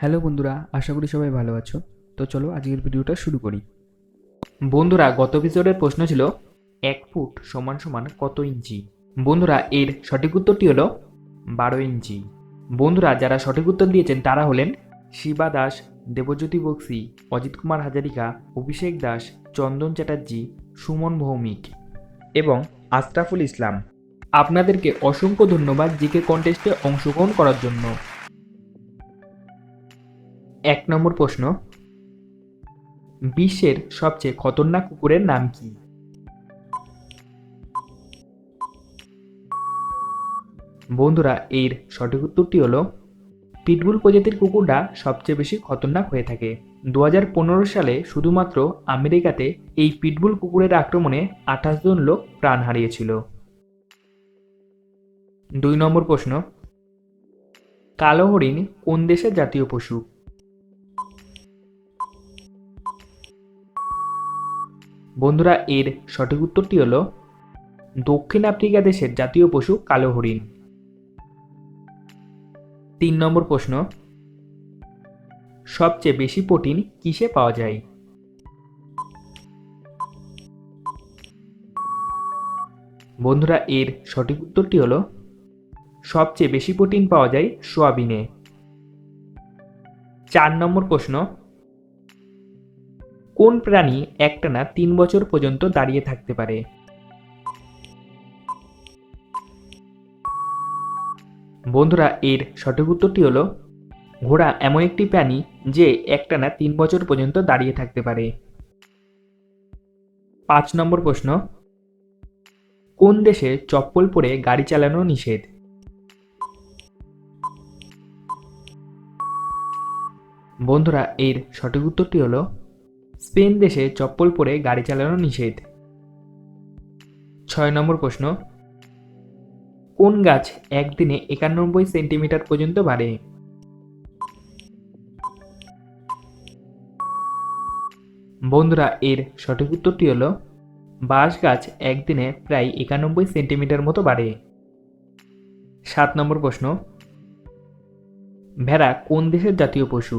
Hello বন্ধুরা, আশা করি সবাই ভালো আছো। তো চলো আজকের ভিডিওটা শুরু করি। বন্ধুরা, গত এপিসোডের প্রশ্ন ছিল 1 ফুট সমান সমান কত ইঞ্চি। বন্ধুরা, এর সঠিক উত্তরটি হলো 12 ইঞ্চি। বন্ধুরা, যারা সঠিক উত্তর দিয়েছেন তারা হলেন শিবা দাস, দেবজ্যোতি বক্সি, অজিত কুমার হাজারিকা, অভিষেক দাস, চন্দন চ্যাটার্জি, সুমন ভৌমিক এবং আশরাফুল ইসলাম। আপনাদেরকে অসংখ্য ধন্যবাদ জিকে কন্টেস্টে অংশগ্রহণ করার জন্য। 1 নম্বর প্রশ্ন, বিশ্বের সবচেয়ে খতরনাক কুকুরের নাম কি? বন্ধুরা, এর সঠিক উত্তরটি হলো পিটবুল প্রজাতির কুকুরটা সবচেয়ে বেশি খতরনাক হয়ে থাকে। 2015 সালে শুধুমাত্র আমেরিকাতে এই পিটবুল কুকুরের আক্রমণে 28 জন লোক প্রাণ হারিয়েছিল। 2 নম্বর প্রশ্ন, কালো হরিণ কোন দেশের জাতীয় পশু? বন্ধুরা, এর সঠিক উত্তরটি হলো দক্ষিণ আফ্রিকা দেশের জাতীয় পশু কালো হরিণ। 3 নম্বর প্রশ্ন, সবচেয়ে বেশি প্রোটিন কিসে পাওয়া যায়? বন্ধুরা, এর সঠিক উত্তরটি হলো সবচেয়ে বেশি প্রোটিন পাওয়া যায় সোয়াবিনে। 4 নম্বর প্রশ্ন, কোন প্রাণী একটানা 3 বছর পর্যন্ত দাঁড়িয়ে থাকতে পারে? বন্ধুরা, এর সঠিক উত্তরটি হলো ঘোড়া এমন একটি প্রাণী যে একটানা 3 বছর পর্যন্ত দাঁড়িয়ে থাকতে পারে। 5 নম্বর প্রশ্ন, কোন দেশে চপ্পল পরে গাড়ি চালানো নিষেধ? বন্ধুরা, এর সঠিক উত্তরটি হলো স্পেন দেশে চপ্পল পরে গাড়ি চালানো নিষেধ। 6 নম্বর প্রশ্ন, কোন গাছ একদিনে 91 সেন্টিমিটার পর্যন্ত বাড়ে? বন্ধুরা, এর সঠিক উত্তরটি হলো বাঁশ গাছ একদিনে প্রায় 91 সেন্টিমিটার মতো বাড়ে। 7 নম্বর প্রশ্ন, ভেড়া কোন দেশের জাতীয় পশু?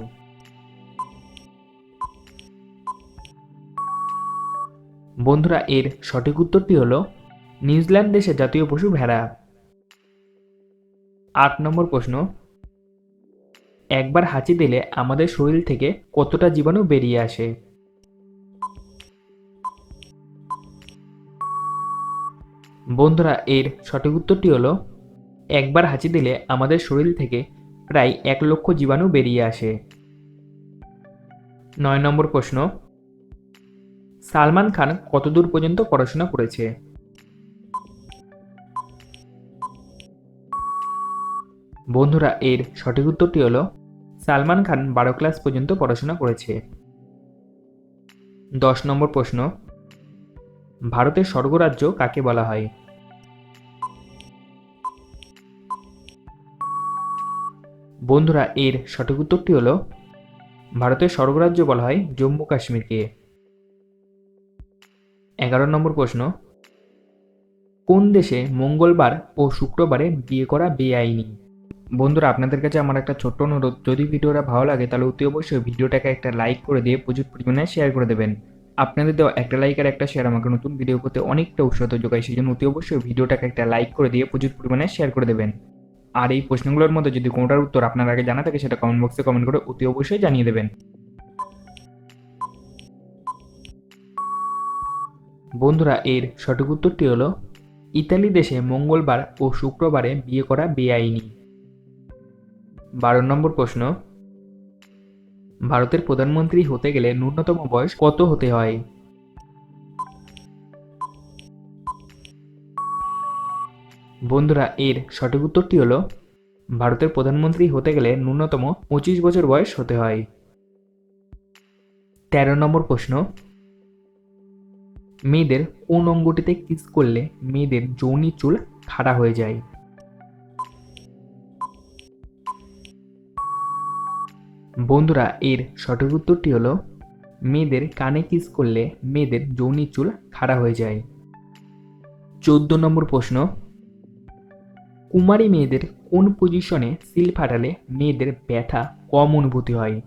বন্ধুরা, এর সঠিক উত্তরটি হলো নিউজিল্যান্ড দেশের জাতীয় পশু ভেড়া। 8 নম্বর প্রশ্ন, একবার হাঁচি দিলে আমাদের শরীর থেকে কতটা জীবাণু বেরিয়ে আসে? বন্ধুরা, এর সঠিক উত্তরটি হলো একবার হাঁচি দিলে আমাদের শরীর থেকে প্রায় 1 লক্ষ জীবাণু বেরিয়ে আসে। 9 নম্বর প্রশ্ন, সালমান খান কতদূর পর্যন্ত পড়াশোনা করেছে? বন্ধুরা, এর সঠিক উত্তরটি হলো সালমান খান 12 ক্লাস পর্যন্ত পড়াশোনা করেছে। 10 নম্বর প্রশ্ন, ভারতের স্বর্গরাজ্য কাকে বলা হয়? বন্ধুরা, এর সঠিক উত্তরটি হলো ভারতের স্বর্গরাজ্য বলা হয় জম্মু কাশ্মীরকে। 11 নম্বর প্রশ্ন, কোন দেশে মঙ্গলবার ও শুক্রবারে বিয়ে করা বেআইনি? বন্ধুরা, আপনাদের কাছে আমার একটা ছোট্ট অনুরোধ, যদি ভিডিওটা ভালো লাগে তাহলে অতি অবশ্যই ভিডিওটাকে একটা লাইক করে দিয়ে প্রচুর পরিমাণে শেয়ার করে দেবেন। আপনাদের দেওয়া একটা লাইক আর একটা শেয়ার আমাকে নতুন ভিডিও করতে অনেকটা উৎসাহ যোগায়, সেই জন্য অতি অবশ্যই ভিডিওটাকে একটা লাইক করে দিয়ে প্রচুর পরিমাণে শেয়ার করে দেবেন। আর এই প্রশ্নগুলোর মধ্যে যদি কোনোটার উত্তর আপনার আগে জানা থাকে সেটা কমেন্ট বক্সে কমেন্ট করে অতি অবশ্যই জানিয়ে দেবেন। বন্ধুরা, এর সঠিক উত্তরটি হলো ইতালি দেশে মঙ্গলবার ও শুক্রবারে বিয়ে করা বেআইনি। 12 নম্বর প্রশ্ন, ভারতের প্রধানমন্ত্রী হতে গেলে ন্যূনতম বয়স কত হতে হয়? বন্ধুরা, এর সঠিক উত্তরটি হলো ভারতের প্রধানমন্ত্রী হতে গেলে ন্যূনতম 25 বছর বয়স হতে হয়। 13 নম্বর প্রশ্ন, মেয়েদের কোন অঙ্গটিতে কিস করলে মেয়েদের যৌনি চুল খাড়া হয়ে যায়? বন্ধুরা, এর সঠিক উত্তরটি হলো মেয়েদের কানে কিস করলে মেয়েদের যৌনি চুল খাড়া হয়ে যায়। 14 নম্বর প্রশ্ন, কুমারী মেয়েদের কোন পজিশনে সিল ফাটালে মেয়েদের ব্যথা কম অনুভূতি হয়?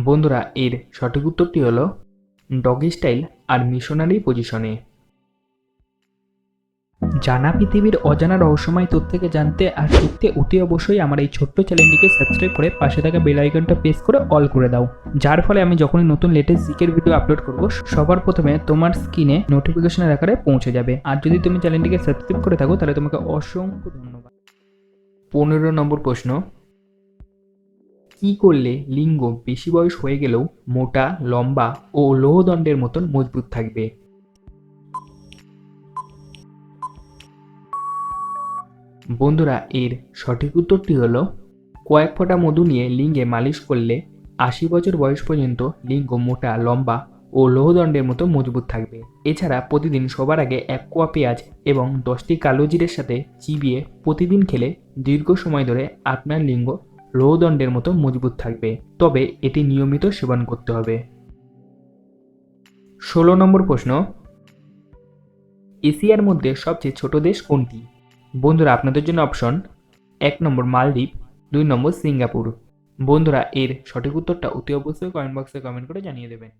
বন্ধুরা এর সঠিক উত্তরটি হলো ডগি স্টাইল আর মিশনারি পজিশনে। জানা পৃথিবীর অজানা রহস্যময় তথ্যকে জানতে আর শিখতে অতি অবশ্যই আমার এই ছোট্ট চ্যানেলটিকে সাবস্ক্রাইব করে পাশে থাকা বেল আইকনটা প্রেস করে অল করে দাও, যার ফলে আমি যখনই নতুন লেটেস্ট জিকের ভিডিও আপলোড করব সবার প্রথমে তোমার স্ক্রিনে নোটিফিকেশনের আকারে পৌঁছে যাবে। আর যদি তুমি চ্যানেলটিকে সাবস্ক্রাইব করে থাকো তাহলে তোমাকে অসংখ্য ধন্যবাদ। 15 নম্বর প্রশ্ন, কি করলে লিঙ্গ বেশি বয়স হয়ে গেলেও মোটা, লম্বা ও লোহদণ্ডের মতন মজবুত থাকবে? বন্ধুরা এর সঠিক উত্তরটি হলো কয়েক ফোঁটা মধু নিয়ে লিঙ্গে মালিশ করলে 80 বছর বয়স পর্যন্ত লিঙ্গ মোটা, লম্বা ও লোহদণ্ডের মতো মজবুত থাকবে। এছাড়া প্রতিদিন শোবার আগে 1 কোয়া পেঁয়াজ এবং 10টি কালো জিরের সাথে চিবিয়ে প্রতিদিন খেলে দীর্ঘ সময় ধরে আপনার লিঙ্গ লোহদণ্ডের মতো মজবুত থাকবে, তবে এটি নিয়মিত সেবন করতে হবে। 16 নম্বর প্রশ্ন, এশিয়ার মধ্যে সবচেয়ে ছোট দেশ কোনটি? বন্ধুরা আপনাদের জন্য অপশন: 1 নম্বর মালদ্বীপ, 2 নম্বর সিঙ্গাপুর। বন্ধুরা এর সঠিক উত্তরটা অতি অবশ্যই কমেন্ট বক্সে কমেন্ট করে জানিয়ে দেবেন।